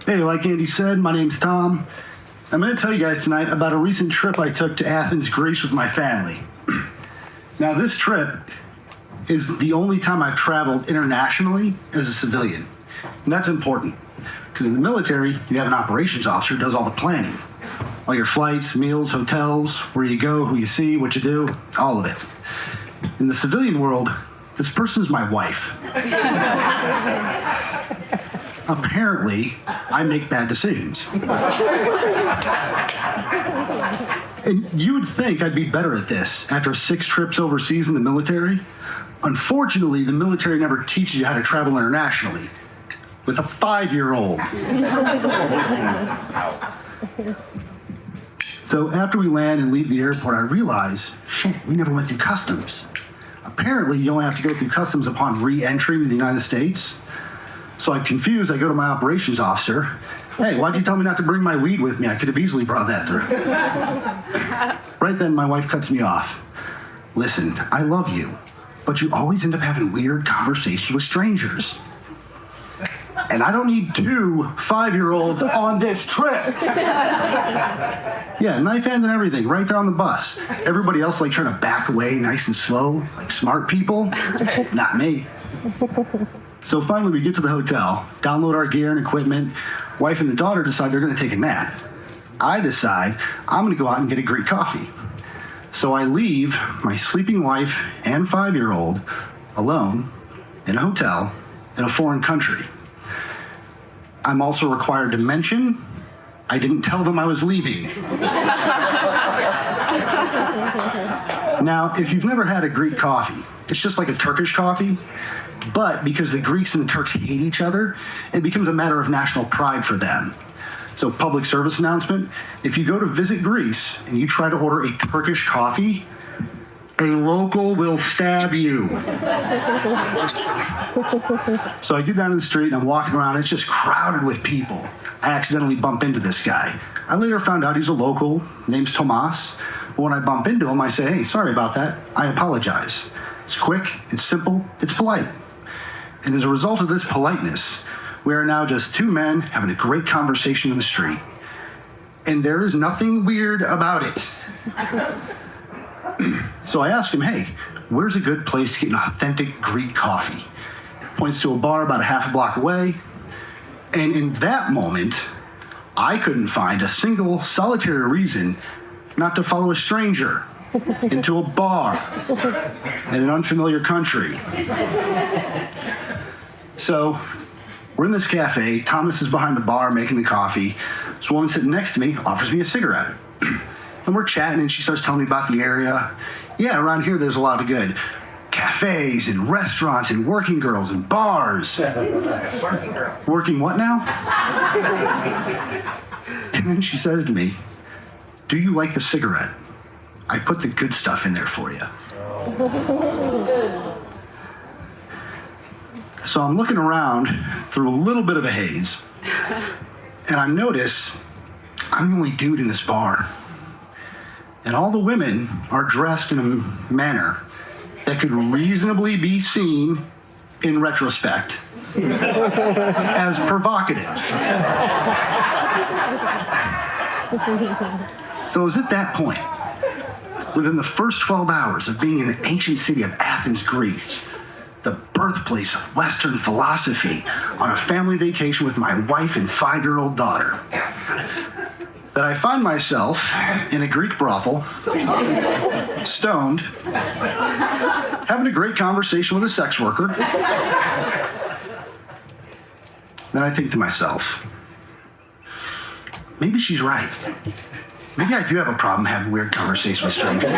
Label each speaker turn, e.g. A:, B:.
A: Hey, like Andy said, my name's Tom. I'm going to tell you guys tonight about a recent trip I took to Athens, Greece with my family. Now, this trip is the only time I've traveled internationally as a civilian. And that's important, because in the military, you have an operations officer who does all the planning. All your flights, meals, hotels, where you go, who you see, what you do, all of it. In the civilian world, this person's my wife. Apparently, I make bad decisions. And you would think I'd be better at this after 6 trips overseas in the military. Unfortunately, the military never teaches you how to travel internationally with a 5-year-old. So after we land and leave the airport, I realize, shit, we never went through customs. Apparently, you only have to go through customs upon re-entry to the United States. So I'm confused. I go to my operations officer. Hey, why'd you tell me not to bring my weed with me? I could have easily brought that through. Right then, my wife cuts me off. Listen, I love you, but you always end up having weird conversations with strangers. And I don't need 2 5-year-olds on this trip. Yeah, knife hand and everything, right there on the bus. Everybody else like trying to back away nice and slow, like smart people. Not me. So finally we get to the hotel, download our gear and equipment. Wife and the daughter decide they're gonna take a nap. I decide I'm gonna go out and get a Greek coffee. So I leave my sleeping wife and 5-year-old alone in a hotel in a foreign country. I'm also required to mention I didn't tell them I was leaving. Now, if you've never had a Greek coffee, it's just like a Turkish coffee, but because the Greeks and the Turks hate each other, it becomes a matter of national pride for them. So, public service announcement, if you go to visit Greece and you try to order a Turkish coffee, a local will stab you. So I get down to the street and I'm walking around. It's just crowded with people. I accidentally bump into this guy. I later found out he's a local, name's Tomas. But when I bump into him, I say, hey, sorry about that. I apologize. It's quick, it's simple, it's polite. And as a result of this politeness, we are now just 2 men having a great conversation in the street. And there is nothing weird about it. So I asked him, hey, where's a good place to get an authentic Greek coffee? Points to a bar about a half a block away. And in that moment, I couldn't find a single solitary reason not to follow a stranger into a bar in an unfamiliar country. So we're in this cafe. Thomas is behind the bar making the coffee. This woman sitting next to me offers me a cigarette. And we're chatting, and she starts telling me about the area. Yeah, around here there's a lot of good cafes and restaurants and working girls and bars. Working girls. Working what now? And then she says to me, do you like the cigarette? I put the good stuff in there for you. So I'm looking around through a little bit of a haze, and I notice I'm the only dude in this bar. And all the women are dressed in a manner that could reasonably be seen in retrospect as provocative. So it was at that point, within the first 12 hours of being in the ancient city of Athens, Greece, the birthplace of Western philosophy, on a family vacation with my wife and 5-year-old daughter, that I find myself in a Greek brothel, stoned, having a great conversation with a sex worker. Then I think to myself, maybe she's right. Maybe I do have a problem having weird conversations with strangers.